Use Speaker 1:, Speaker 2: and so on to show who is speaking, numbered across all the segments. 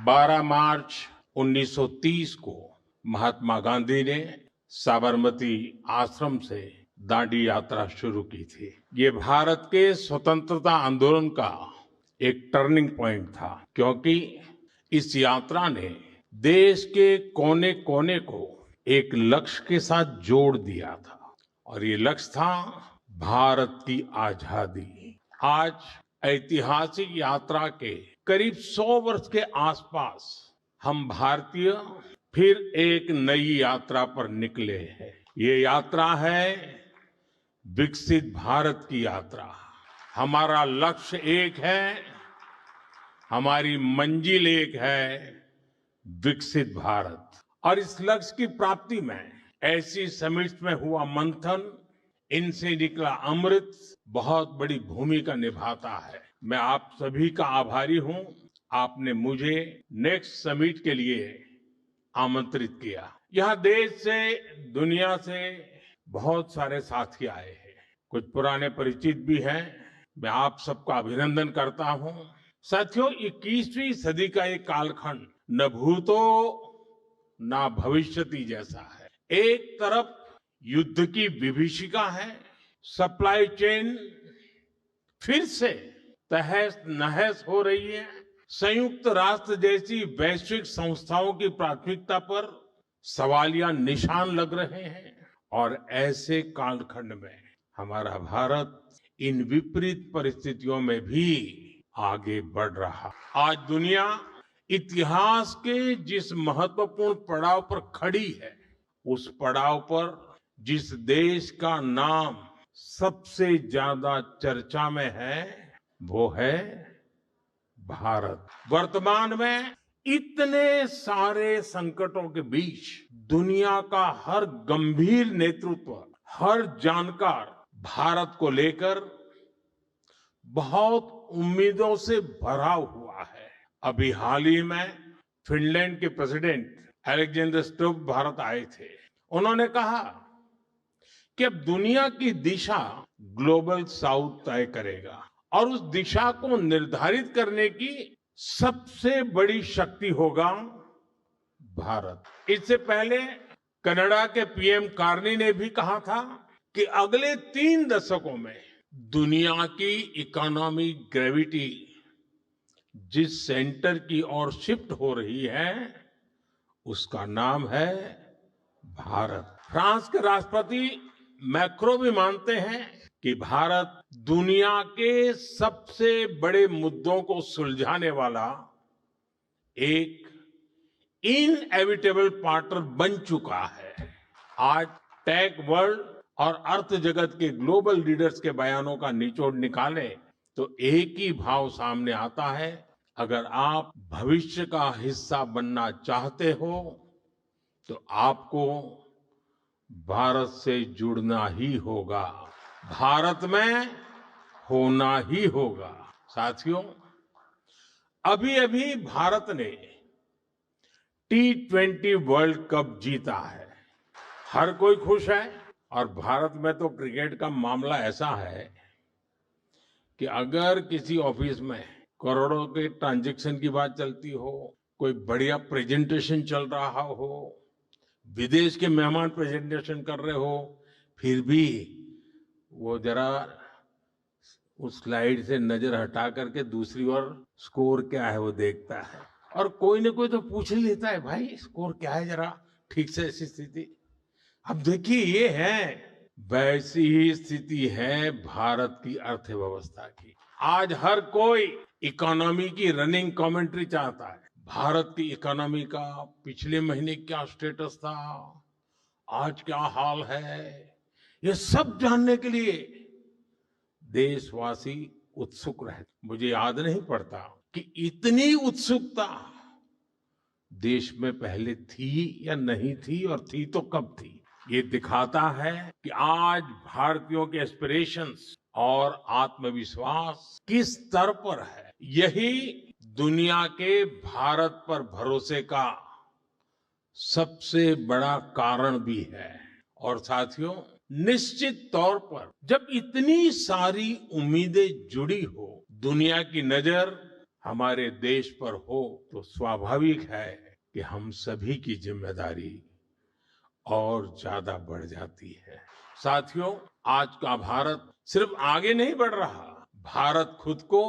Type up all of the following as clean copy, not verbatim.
Speaker 1: 12 मार्च 1930 को महात्मा गांधी ने साबरमती आश्रम से दांडी यात्रा शुरू की थी। ये भारत के स्वतंत्रता आंदोलन का एक टर्निंग पॉइंट था, क्योंकि इस यात्रा ने देश के कोने कोने को एक लक्ष्य के साथ जोड़ दिया था, और ये लक्ष्य था भारत की आजादी। आज ऐतिहासिक यात्रा के करीब 100 वर्ष के आसपास हम भारतीय फिर एक नई यात्रा पर निकले हैं। ये यात्रा है विकसित भारत की यात्रा। हमारा लक्ष्य एक है, हमारी मंजिल एक है, विकसित भारत। और इस लक्ष्य की प्राप्ति में ऐसी समिट्स में हुआ मंथन, इनसे निकला अमृत बहुत बड़ी भूमिका निभाता है। मैं आप सभी का आभारी हूं, आपने मुझे नेक्स्ट समिट के लिए आमंत्रित किया। यहां देश से, दुनिया से बहुत सारे साथी आए हैं, कुछ पुराने परिचित भी हैं। मैं आप सबका अभिनंदन करता हूं। साथियों, 21वीं सदी का एक कालखंड न भूतो ना भविष्यति जैसा है। एक तरफ युद्ध की विभीषिका है, सप्लाई चेन फिर से तहस नहस हो रही है, संयुक्त राष्ट्र जैसी वैश्विक संस्थाओं की प्राथमिकता पर सवालिया निशान लग रहे हैं, और ऐसे कालखंड में हमारा भारत इन विपरीत परिस्थितियों में भी आगे बढ़ रहा। आज दुनिया इतिहास के जिस महत्वपूर्ण पड़ाव पर खड़ी है, उस पड़ाव पर जिस देश का नाम सबसे ज्यादा चर्चा में है, वो है भारत। वर्तमान में इतने सारे संकटों के बीच दुनिया का हर गंभीर नेतृत्व, हर जानकार भारत को लेकर बहुत उम्मीदों से भरा हुआ है। अभी हाल ही में फिनलैंड के प्रेसिडेंट अलेक्जेंडर स्टुब भारत आए थे। उन्होंने कहा कि अब दुनिया की दिशा ग्लोबल साउथ तय करेगा, और उस दिशा को निर्धारित करने की सबसे बड़ी शक्ति होगा भारत। इससे पहले कनाडा के पीएम कार्नी ने भी कहा था कि अगले 3 दशकों में दुनिया की इकोनॉमिक ग्रेविटी जिस सेंटर की ओर शिफ्ट हो रही है, उसका नाम है भारत। फ्रांस के राष्ट्रपति मैक्रो भी मानते हैं कि भारत दुनिया के सबसे बड़े मुद्दों को सुलझाने वाला एक इनएविटेबल पार्टनर बन चुका है। आज टेक वर्ल्ड और अर्थ जगत के ग्लोबल लीडर्स के बयानों का निचोड़ निकाले तो एक ही भाव सामने आता है, अगर आप भविष्य का हिस्सा बनना चाहते हो तो आपको भारत से जुड़ना ही होगा, भारत में होना ही होगा। साथियों, अभी अभी भारत ने T20 वर्ल्ड कप जीता है। हर कोई खुश है, और भारत में तो क्रिकेट का मामला ऐसा है कि अगर किसी ऑफिस में करोड़ों के ट्रांजैक्शन की बात चलती हो, कोई बढ़िया प्रेजेंटेशन चल रहा हो, विदेश के मेहमान प्रेजेंटेशन कर रहे हो, फिर भी वो जरा उस स्लाइड से नजर हटा करके दूसरी ओर स्कोर क्या है वो देखता है, और कोई ना कोई तो पूछ ही लेता है, भाई स्कोर क्या है, जरा ठीक से ऐसी स्थिति। अब देखिए, ये है, वैसी ही स्थिति है भारत की अर्थव्यवस्था की। आज हर कोई इकोनॉमी की रनिंग कमेंट्री चाहता है। भारत की इकोनॉमी का पिछले महीने क्या स्टेटस था, आज क्या हाल है, ये सब जानने के लिए देशवासी उत्सुक रहे। मुझे याद नहीं पड़ता कि इतनी उत्सुकता देश में पहले थी या नहीं थी, और थी तो कब थी। ये दिखाता है कि आज भारतीयों के एस्पिरेशंस और आत्मविश्वास किस स्तर पर है। यही दुनिया के भारत पर भरोसे का सबसे बड़ा कारण भी है। और साथियों, निश्चित तौर पर जब इतनी सारी उम्मीदें जुड़ी हो, दुनिया की नजर हमारे देश पर हो तो स्वाभाविक है कि हम सभी की जिम्मेदारी और ज्यादा बढ़ जाती है। साथियों, आज का भारत सिर्फ आगे नहीं बढ़ रहा, भारत खुद को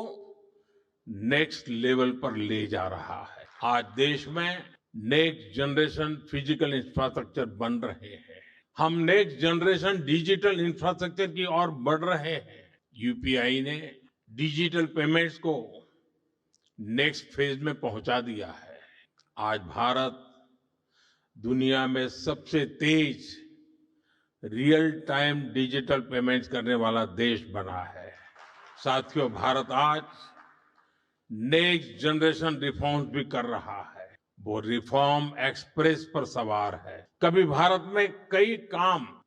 Speaker 1: नेक्स्ट लेवल पर ले जा रहा है। आज देश में नेक्स्ट जनरेशन फिजिकल इंफ्रास्ट्रक्चर बन रहे हैं। हम नेक्स्ट जनरेशन डिजिटल इंफ्रास्ट्रक्चर की ओर बढ़ रहे हैं। यूपीआई ने डिजिटल पेमेंट्स को नेक्स्ट फेज में पहुंचा दिया है। आज भारत दुनिया में सबसे तेज रियल टाइम डिजिटल पेमेंट्स करने वाला देश बना है। साथियों, भारत आज नेक्स्ट जनरेशन रिफॉर्म्स भी कर रहा है। वो रिफॉर्म एक्सप्रेस पर सवार है। कभी भारत में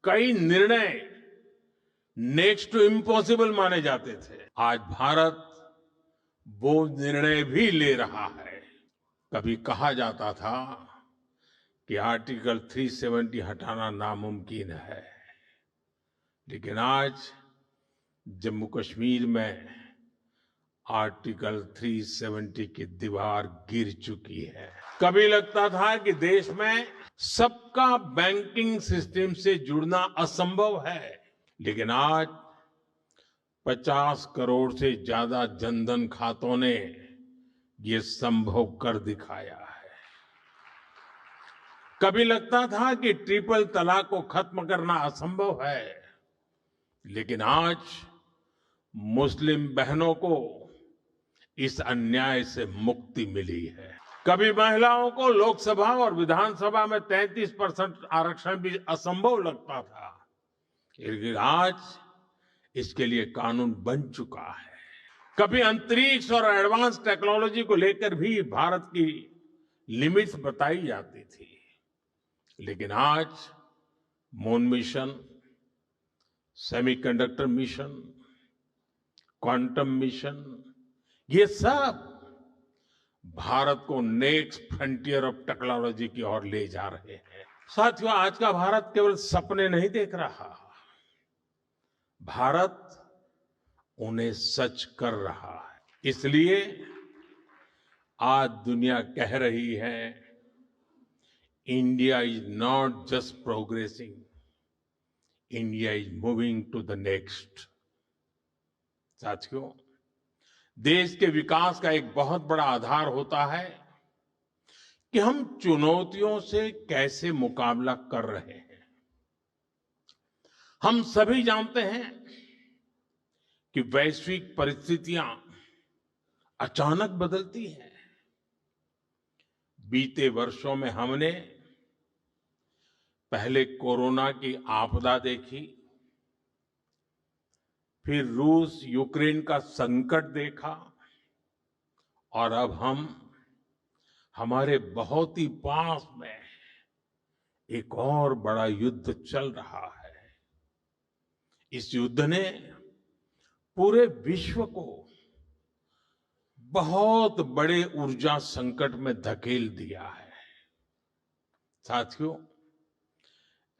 Speaker 1: कई निर्णय नेक्स्ट टू इम्पॉसिबल माने जाते थे। आज भारत वो निर्णय भी ले रहा है। कभी कहा जाता था कि आर्टिकल 370 हटाना नामुमकिन है, लेकिन आज जम्मू कश्मीर में आर्टिकल 370 की दीवार गिर चुकी है। कभी लगता था कि देश में सबका बैंकिंग सिस्टम से जुड़ना असंभव है, लेकिन आज 50 करोड़ से ज्यादा जनधन खातों ने ये संभव कर दिखाया है। कभी लगता था कि ट्रिपल तलाक को खत्म करना असंभव है, लेकिन आज मुस्लिम बहनों को इस अन्याय से मुक्ति मिली है। कभी महिलाओं को लोकसभा और विधानसभा में 33% आरक्षण भी असंभव लगता था, लेकिन आज इसके लिए कानून बन चुका है। कभी अंतरिक्ष और एडवांस टेक्नोलॉजी को लेकर भी भारत की लिमिट्स बताई जाती थी, लेकिन आज moon mission, semiconductor mission, quantum mission, ये सब भारत को नेक्स्ट फ्रंटियर ऑफ टेक्नोलॉजी की ओर ले जा रहे हैं। साथियों, आज का भारत केवल सपने नहीं देख रहा, भारत उन्हें सच कर रहा है। इसलिए आज दुनिया कह रही है, India is not just progressing, India is moving to the next. साथियों, देश के विकास का एक बहुत बड़ा आधार होता है कि हम चुनौतियों से कैसे मुकाबला कर रहे हैं। हम सभी जानते हैं कि वैश्विक परिस्थितियां अचानक बदलती हैं। बीते वर्षों में हमने पहले कोरोना की आपदा देखी, फिर रूस यूक्रेन का संकट देखा, और अब हम हमारे बहुत ही पास में एक और बड़ा युद्ध चल रहा है। इस युद्ध ने पूरे विश्व को बहुत बड़े ऊर्जा संकट में धकेल दिया है। साथियों,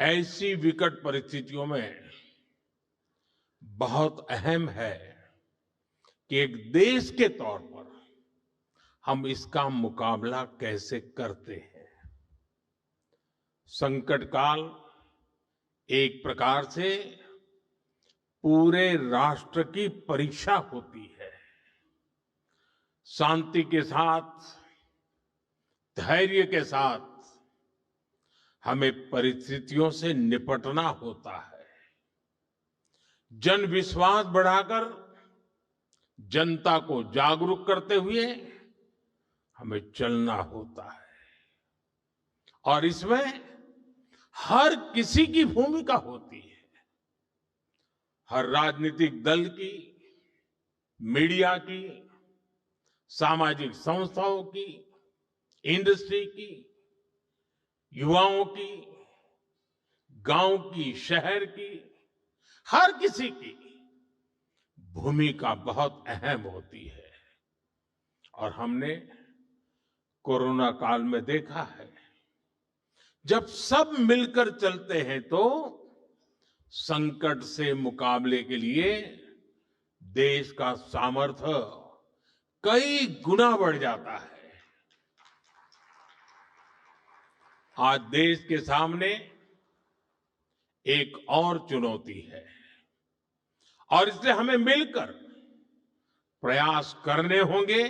Speaker 1: ऐसी विकट परिस्थितियों में बहुत अहम है कि एक देश के तौर पर हम इसका मुकाबला कैसे करते हैं। संकट काल एक प्रकार से पूरे राष्ट्र की परीक्षा होती है। शांति के साथ, धैर्य के साथ हमें परिस्थितियों से निपटना होता है। जन विश्वास बढ़ाकर जनता को जागरूक करते हुए हमें चलना होता है, और इसमें हर किसी की भूमिका होती है। हर राजनीतिक दल की, मीडिया की, सामाजिक संस्थाओं की, इंडस्ट्री की, युवाओं की, गांव की, शहर की, हर किसी की भूमिका बहुत अहम होती है। और हमने कोरोना काल में देखा है, जब सब मिलकर चलते हैं तो संकट से मुकाबले के लिए देश का सामर्थ्य कई गुना बढ़ जाता है। आज देश के सामने एक और चुनौती है और इसलिए हमें मिलकर प्रयास करने होंगे,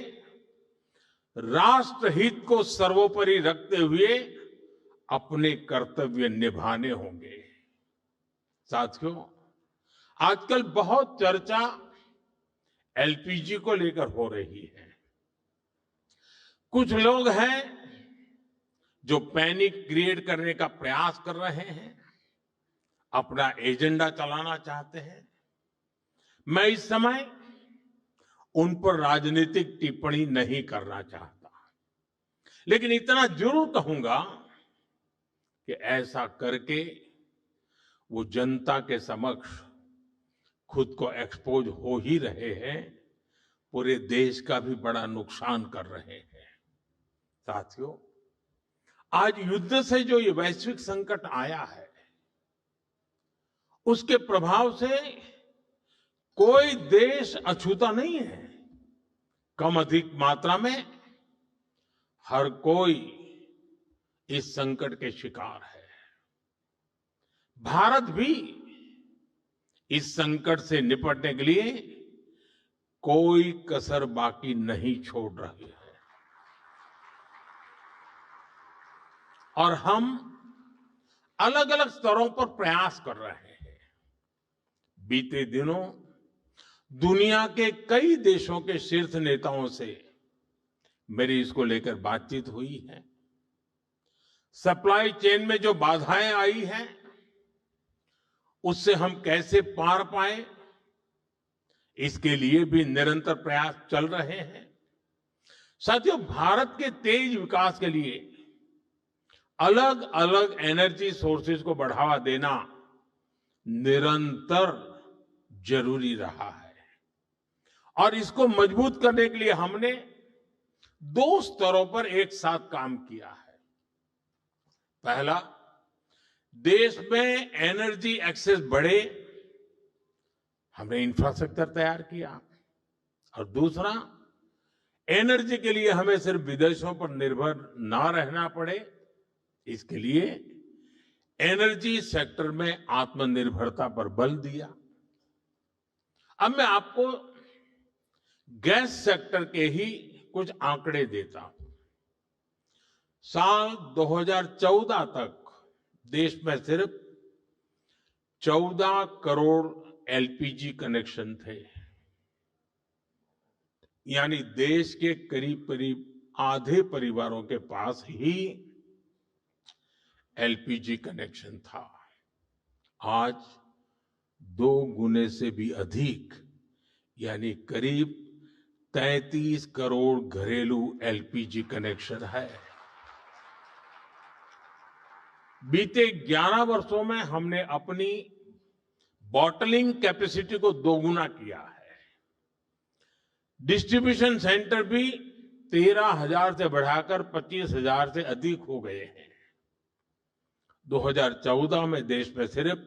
Speaker 1: राष्ट्र हित को सर्वोपरि रखते हुए अपने कर्तव्य निभाने होंगे। साथियों, आजकल बहुत चर्चा एलपीजी को लेकर हो रही है। कुछ लोग हैं जो पैनिक क्रिएट करने का प्रयास कर रहे हैं, अपना एजेंडा चलाना चाहते हैं। मैं इस समय उन पर राजनीतिक टिप्पणी नहीं करना चाहता, लेकिन इतना जरूर कहूंगा कि ऐसा करके वो जनता के समक्ष खुद को एक्सपोज हो ही रहे हैं, पूरे देश का भी बड़ा नुकसान कर रहे हैं। साथियों, आज युद्ध से जो ये वैश्विक संकट आया है, उसके प्रभाव से कोई देश अछूता नहीं है। कम अधिक मात्रा में हर कोई इस संकट के शिकार है। भारत भी इस संकट से निपटने के लिए कोई कसर बाकी नहीं छोड़ रही है और हम अलग अलग स्तरों पर प्रयास कर रहे हैं। बीते दिनों दुनिया के कई देशों के शीर्ष नेताओं से मेरी इसको लेकर बातचीत हुई है। सप्लाई चेन में जो बाधाएं आई हैं, उससे हम कैसे पार पाए, इसके लिए भी निरंतर प्रयास चल रहे हैं। साथियों, भारत के तेज विकास के लिए अलग अलग एनर्जी सोर्सेज को बढ़ावा देना निरंतर जरूरी रहा है और इसको मजबूत करने के लिए हमने 2 स्तरों पर एक साथ काम किया है। पहला, देश में एनर्जी एक्सेस बढ़े, हमने इंफ्रास्ट्रक्चर तैयार किया और दूसरा, एनर्जी के लिए हमें सिर्फ विदेशों पर निर्भर ना रहना पड़े, इसके लिए एनर्जी सेक्टर में आत्मनिर्भरता पर बल दिया। अब मैं आपको गैस सेक्टर के ही कुछ आंकड़े देता हूं। साल 2014 तक देश में सिर्फ 14 करोड़ एलपीजी कनेक्शन थे, यानी देश के करीब करीब आधे परिवारों के पास ही एलपीजी कनेक्शन था। आज 2 गुने से भी अधिक, यानी करीब 33 करोड़ घरेलू एलपीजी कनेक्शन है। बीते 11 वर्षों में हमने अपनी बॉटलिंग कैपेसिटी को 2 गुना किया है। डिस्ट्रीब्यूशन सेंटर भी 13,000 से बढ़ाकर 25,000 से अधिक हो गए हैं। 2014 में देश में सिर्फ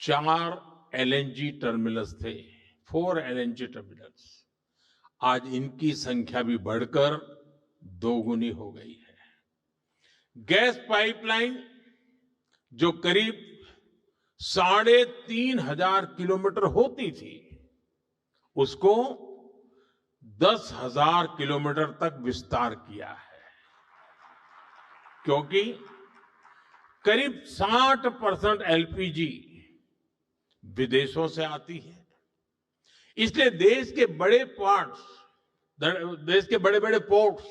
Speaker 1: 4 एलएनजी टर्मिनल्स थे, 4 एलएनजी टर्मिनल्स। आज इनकी संख्या भी बढ़कर 2 गुनी हो गई है। गैस पाइपलाइन जो करीब 3,500 किलोमीटर होती थी, उसको 10,000 किलोमीटर तक विस्तार किया है, क्योंकि करीब 60% एलपीजी विदेशों से आती है। इसलिए देश के बड़े बड़े पोर्ट्स,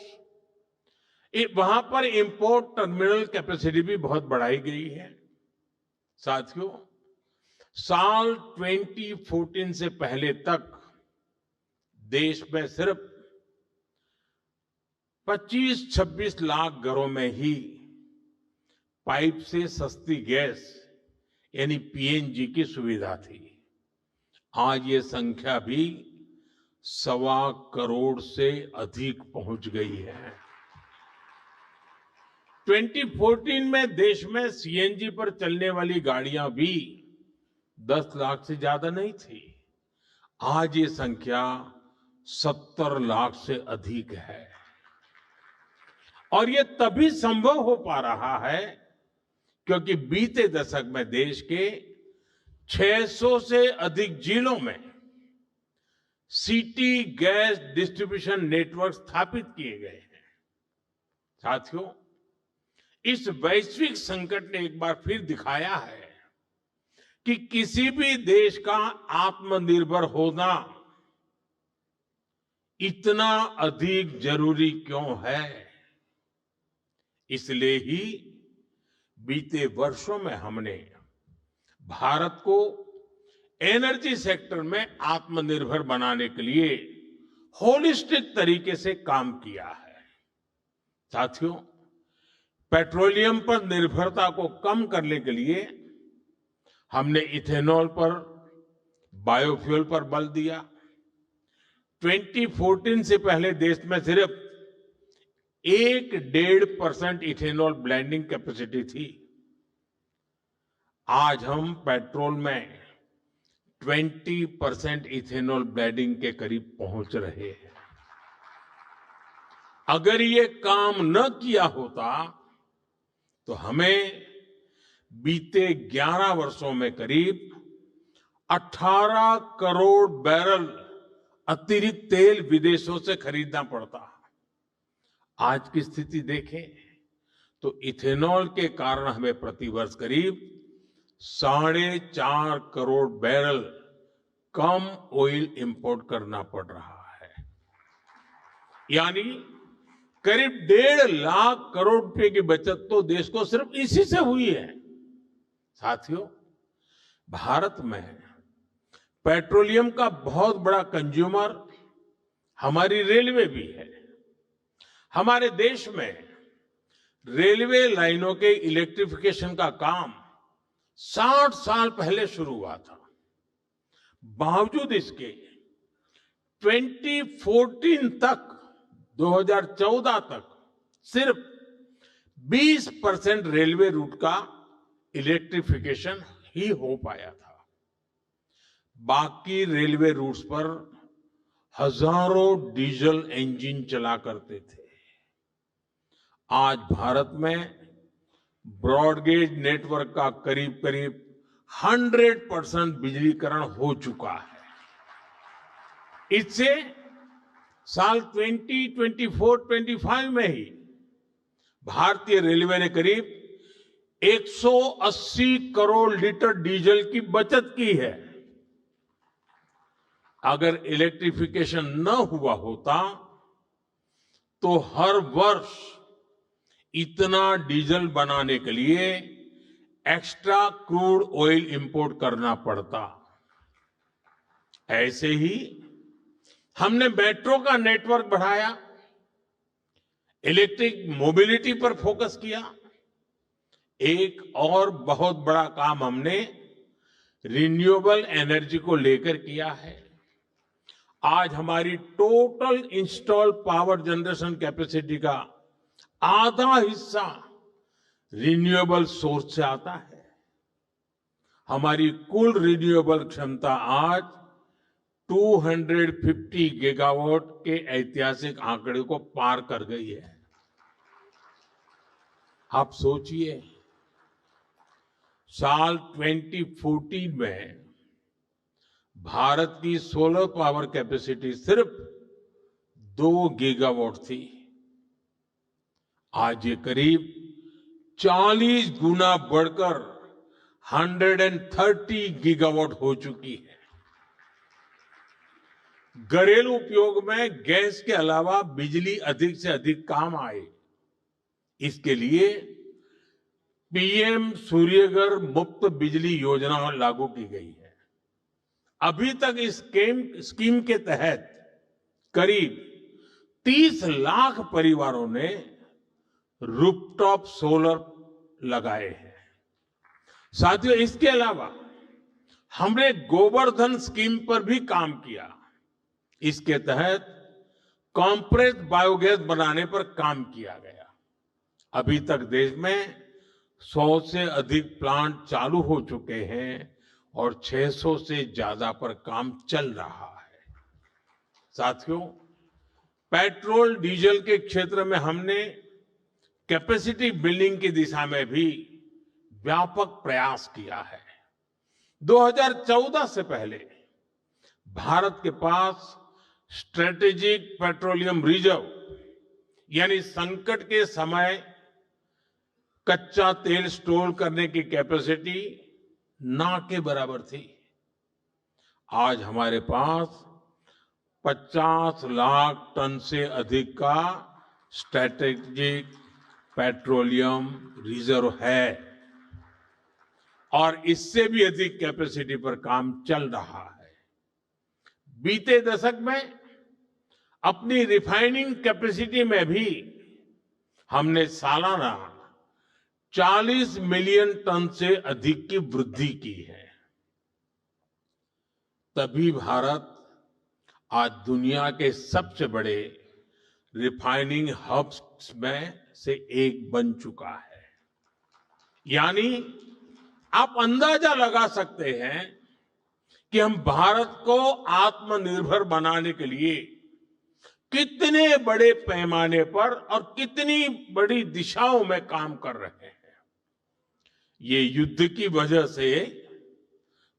Speaker 1: वहां पर इंपोर्ट टर्मिनल कैपेसिटी भी बहुत बढ़ाई गई है। साथियों, साल 2014 से पहले तक देश में सिर्फ 25-26 लाख घरों में ही पाइप से सस्ती गैस यानी पीएनजी की सुविधा थी। आज ये संख्या भी 1.25 करोड़ से अधिक पहुंच गई है। 2014 में देश में सीएनजी पर चलने वाली गाड़ियां भी 10 लाख से ज्यादा नहीं थी। आज ये संख्या 70 लाख से अधिक है। और ये तभी संभव हो पा रहा है क्योंकि बीते दशक में देश के 600 से अधिक जिलों में सिटी गैस डिस्ट्रीब्यूशन नेटवर्क स्थापित किए गए हैं। साथियों, इस वैश्विक संकट ने एक बार फिर दिखाया है कि किसी भी देश का आत्मनिर्भर होना इतना अधिक जरूरी क्यों है। इसलिए ही बीते वर्षों में हमने भारत को एनर्जी सेक्टर में आत्मनिर्भर बनाने के लिए होलिस्टिक तरीके से काम किया है। साथियों, पेट्रोलियम पर निर्भरता को कम करने के लिए हमने इथेनॉल पर, बायोफ्यूल पर बल दिया। 2014 से पहले देश में सिर्फ 1-1.5% इथेनॉल ब्लेंडिंग कैपेसिटी थी। आज हम पेट्रोल में 20% इथेनॉल ब्लेंडिंग के करीब पहुंच रहे हैं। अगर ये काम न किया होता तो हमें बीते 11 वर्षों में करीब 18 करोड़ बैरल अतिरिक्त तेल विदेशों से खरीदना पड़ता। आज की स्थिति देखें तो इथेनॉल के कारण हमें प्रतिवर्ष करीब 4.5 करोड़ बैरल कम ऑयल इंपोर्ट करना पड़ रहा है। यानी करीब 1.5 लाख करोड़ रुपए की बचत तो देश को सिर्फ इसी से हुई है। साथियों, भारत में पेट्रोलियम का बहुत बड़ा कंज्यूमर हमारी रेलवे भी है। हमारे देश में रेलवे लाइनों के इलेक्ट्रिफिकेशन का काम 60 साल पहले शुरू हुआ था। बावजूद इसके 2014 तक 2014 तक सिर्फ 20% रेलवे रूट का इलेक्ट्रिफिकेशन ही हो पाया था। बाकी रेलवे रूट्स पर हजारों डीजल इंजन चला करते थे। आज भारत में ब्रॉडगेज नेटवर्क का करीब करीब 100% बिजलीकरण हो चुका है। इससे साल 2024-25 में ही भारतीय रेलवे ने करीब 180 करोड़ लीटर डीजल की बचत की है। अगर इलेक्ट्रिफिकेशन न हुआ होता तो हर वर्ष इतना डीजल बनाने के लिए एक्स्ट्रा क्रूड ऑयल इंपोर्ट करना पड़ता। ऐसे ही हमने मेट्रो का नेटवर्क बढ़ाया, इलेक्ट्रिक मोबिलिटी पर फोकस किया। एक और बहुत बड़ा काम हमने रिन्यूएबल एनर्जी को लेकर किया है। आज हमारी total install power generation capacity का आधा हिस्सा रिन्यूएबल सोर्स से आता है। हमारी कुल रिन्यूएबल क्षमता आज 250 गीगावाट के ऐतिहासिक आंकड़े को पार कर गई है। आप सोचिए, साल 2014 में भारत की सोलर पावर कैपेसिटी सिर्फ 2 गीगावाट थी। आज ये करीब 40 गुना बढ़कर 130 गीगावाट हो चुकी है। घरेलू उपयोग में गैस के अलावा बिजली अधिक से अधिक काम आए, इसके लिए पीएम सूर्यघर मुफ्त बिजली योजना लागू की गई है। अभी तक इस स्कीम के तहत करीब 30 लाख परिवारों ने रूफटॉप सोलर लगाए हैं। साथियों, इसके अलावा हमने गोवर्धन स्कीम पर भी काम किया। इसके तहत कॉम्प्रेस्ड बायोगैस बनाने पर काम किया गया। अभी तक देश में 100 से अधिक प्लांट चालू हो चुके हैं और 600 से ज्यादा पर काम चल रहा है। साथियों, पेट्रोल डीजल के क्षेत्र में हमने कैपेसिटी बिल्डिंग की दिशा में भी व्यापक प्रयास किया है। 2014 से पहले भारत के पास स्ट्रेटेजिक पेट्रोलियम रिजर्व यानी संकट के समय कच्चा तेल स्टोर करने की कैपेसिटी ना के बराबर थी। आज हमारे पास 50 लाख टन से अधिक का स्ट्रेटेजिक पेट्रोलियम रिजर्व है और इससे भी अधिक कैपेसिटी पर काम चल रहा है। बीते दशक में अपनी रिफाइनिंग कैपेसिटी में भी हमने सालाना 40 मिलियन टन से अधिक की वृद्धि की है। तभी भारत आज दुनिया के सबसे बड़े रिफाइनिंग हब्स में से एक बन चुका है। यानी आप अंदाजा लगा सकते हैं कि हम भारत को आत्मनिर्भर बनाने के लिए कितने बड़े पैमाने पर और कितनी बड़ी दिशाओं में काम कर रहे हैं। ये युद्ध की वजह से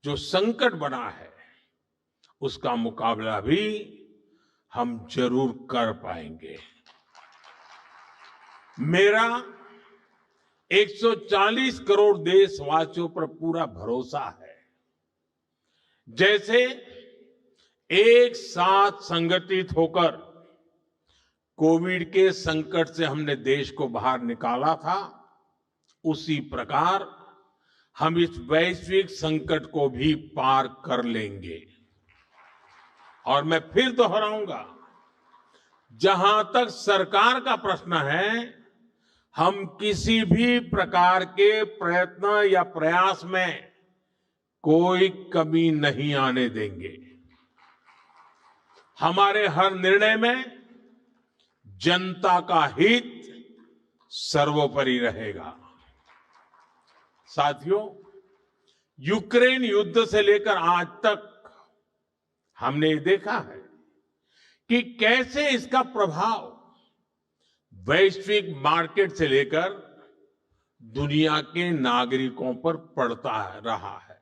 Speaker 1: जो संकट बना है उसका मुकाबला भी हम जरूर कर पाएंगे। मेरा 140 करोड़ देशवासियों पर पूरा भरोसा है। जैसे एक साथ संगठित होकर कोविड के संकट से हमने देश को बाहर निकाला था, उसी प्रकार हम इस वैश्विक संकट को भी पार कर लेंगे। और मैं फिर दोहराऊंगा, जहां तक सरकार का प्रश्न है, हम किसी भी प्रकार के प्रयत्न या प्रयास में कोई कमी नहीं आने देंगे। हमारे हर निर्णय में जनता का हित सर्वोपरि रहेगा। साथियों, यूक्रेन युद्ध से लेकर आज तक हमने देखा है कि कैसे इसका प्रभाव वैश्विक मार्केट से लेकर दुनिया के नागरिकों पर पड़ता रहा है।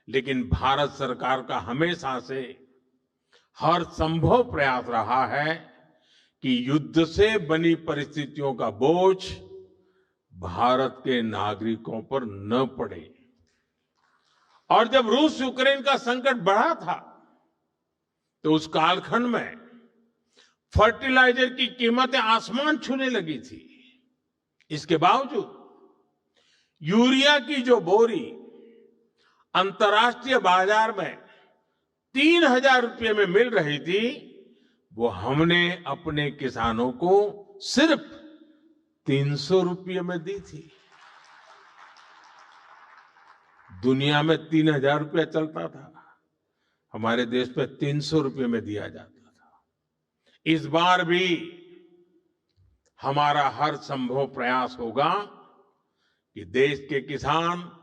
Speaker 1: लेकिन भारत सरकार का हमेशा से हर संभव प्रयास रहा है कि युद्ध से बनी परिस्थितियों का बोझ भारत के नागरिकों पर न पड़े। और जब रूस यूक्रेन का संकट बढ़ा था तो उस कालखंड में फर्टिलाइजर की कीमतें आसमान छूने लगी थी। इसके बावजूद यूरिया की जो बोरी अंतर्राष्ट्रीय बाजार में 3,000 रुपये में मिल रही थी, वो हमने अपने किसानों को सिर्फ 300 रुपये में दी थी। दुनिया में 3,000 रुपया चलता था, हमारे देश पे 300 रुपये में दिया जाता था। इस बार भी हमारा हर संभव प्रयास होगा कि देश के किसान,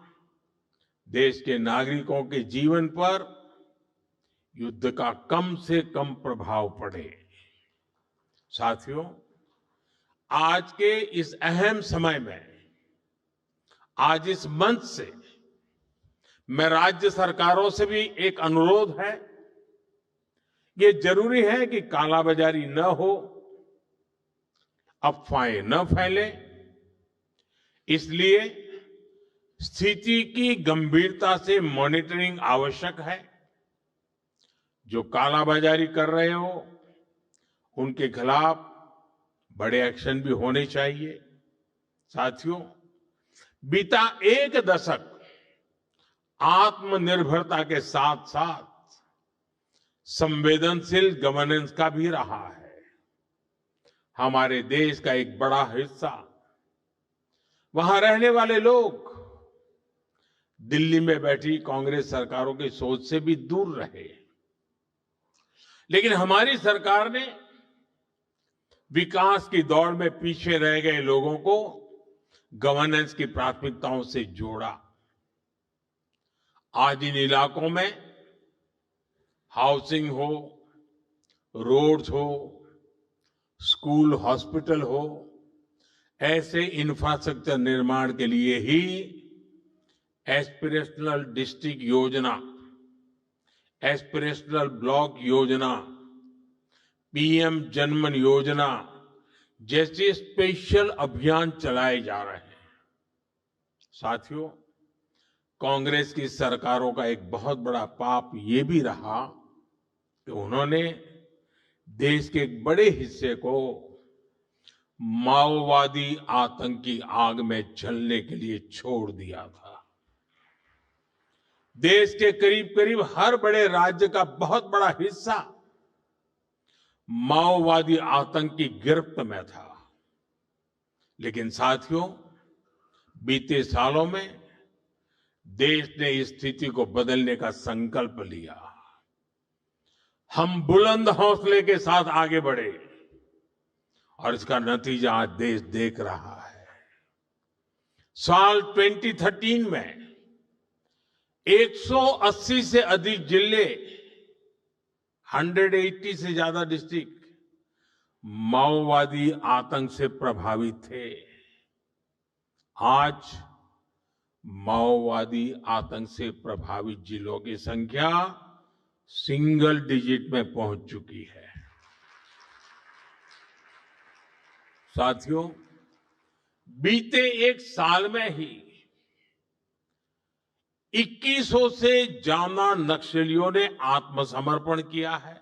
Speaker 1: देश के नागरिकों के जीवन पर युद्ध का कम से कम प्रभाव पड़े। साथियों, आज के इस अहम समय में, आज इस मंच से मैं राज्य सरकारों से भी एक अनुरोध है। ये जरूरी है कि कालाबाजारी न हो, अफवाहें न फैले। इसलिए स्थिति की गंभीरता से मॉनिटरिंग आवश्यक है। जो कालाबाजारी कर रहे हो उनके खिलाफ बड़े एक्शन भी होने चाहिए। साथियों, बीता एक दशक आत्मनिर्भरता के साथ साथ संवेदनशील गवर्नेंस का भी रहा है। हमारे देश का एक बड़ा हिस्सा, वहां रहने वाले लोग दिल्ली में बैठी कांग्रेस सरकारों की सोच से भी दूर रहे। लेकिन हमारी सरकार ने विकास की दौड़ में पीछे रह गए लोगों को गवर्नेंस की प्राथमिकताओं से जोड़ा। आज इन इलाकों में हाउसिंग हो, रोड्स हो, स्कूल, हॉस्पिटल हो, ऐसे इंफ्रास्ट्रक्चर निर्माण के लिए ही एस्पिरेशनल डिस्ट्रिक्ट योजना, एस्पिरेशनल ब्लॉक योजना, पीएम जनमन योजना जैसे स्पेशल अभियान चलाए जा रहे हैं। साथियों, कांग्रेस की सरकारों का एक बहुत बड़ा पाप ये भी रहा कि उन्होंने देश के एक बड़े हिस्से को माओवादी आतंक की आग में जलने के लिए छोड़ दिया था। देश के करीब करीब हर बड़े राज्य का बहुत बड़ा हिस्सा माओवादी आतंक की गिरफ्त में था। लेकिन साथियों, बीते सालों में देश ने इस स्थिति को बदलने का संकल्प लिया। हम बुलंद हौसले के साथ आगे बढ़े और इसका नतीजा आज देश देख रहा है। साल 2013 में 180 से अधिक जिले, 180 से ज्यादा डिस्ट्रिक्ट माओवादी आतंक से प्रभावित थे। आज माओवादी आतंक से प्रभावित जिलों की संख्या सिंगल डिजिट में पहुंच चुकी है। साथियों, बीते एक साल में ही 2100 से ज्यादा नक्सलियों ने आत्मसमर्पण किया है।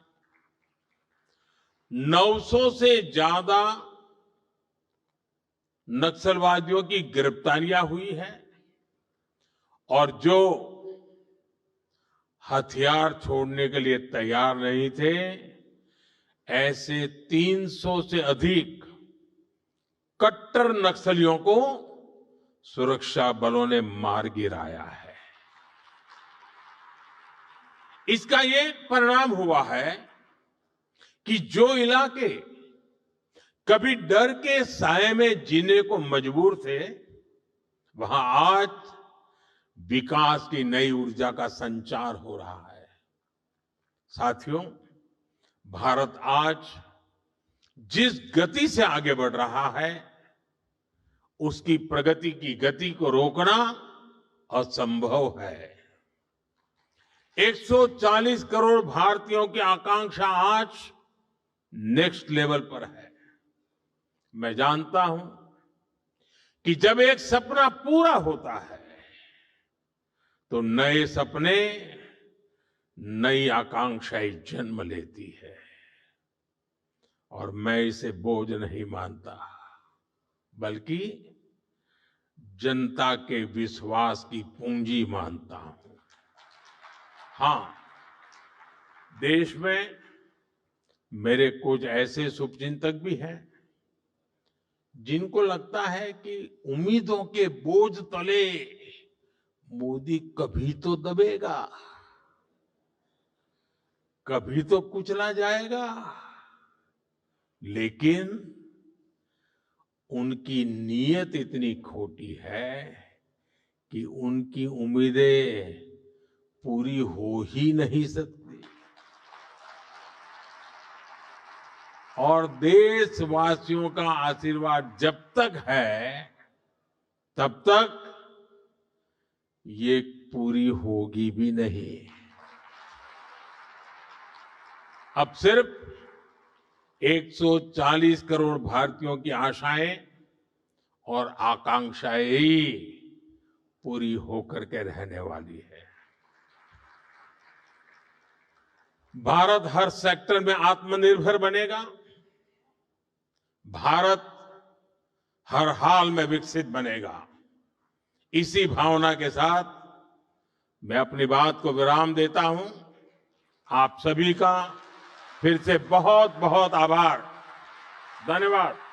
Speaker 1: 900 से ज्यादा नक्सलवादियों की गिरफ्तारियां हुई हैं और जो हथियार छोड़ने के लिए तैयार नहीं थे, ऐसे 300 से अधिक कट्टर नक्सलियों को सुरक्षा बलों ने मार गिराया है। इसका ये परिणाम हुआ है कि जो इलाके कभी डर के साए में जीने को मजबूर थे, वहां आज विकास की नई ऊर्जा का संचार हो रहा है। साथियों, भारत आज जिस गति से आगे बढ़ रहा है, उसकी प्रगति की गति को रोकना असंभव है। 140 करोड़ भारतीयों की आकांक्षा आज नेक्स्ट लेवल पर है। मैं जानता हूं कि जब एक सपना पूरा होता है तो नए सपने, नई आकांक्षाएं जन्म लेती है और मैं इसे बोझ नहीं मानता, बल्कि जनता के विश्वास की पूंजी मानता हूं। हां, देश में मेरे कुछ ऐसे शुभचिंतक भी हैं जिनको लगता है कि उम्मीदों के बोझ तले मोदी कभी तो दबेगा, कभी तो कुचला जाएगा। लेकिन उनकी नीयत इतनी खोटी है कि उनकी उम्मीदें पूरी हो ही नहीं सकती। और देशवासियों का आशीर्वाद जब तक है, तब तक ये पूरी होगी भी नहीं। अब सिर्फ 140 करोड़ भारतीयों की आशाएं और आकांक्षाएं ही पूरी होकर के रहने वाली है। भारत हर सेक्टर में आत्मनिर्भर बनेगा। भारत हर हाल में विकसित बनेगा। इसी भावना के साथ मैं अपनी बात को विराम देता हूं। आप सभी का फिर से बहुत बहुत आभार। धन्यवाद।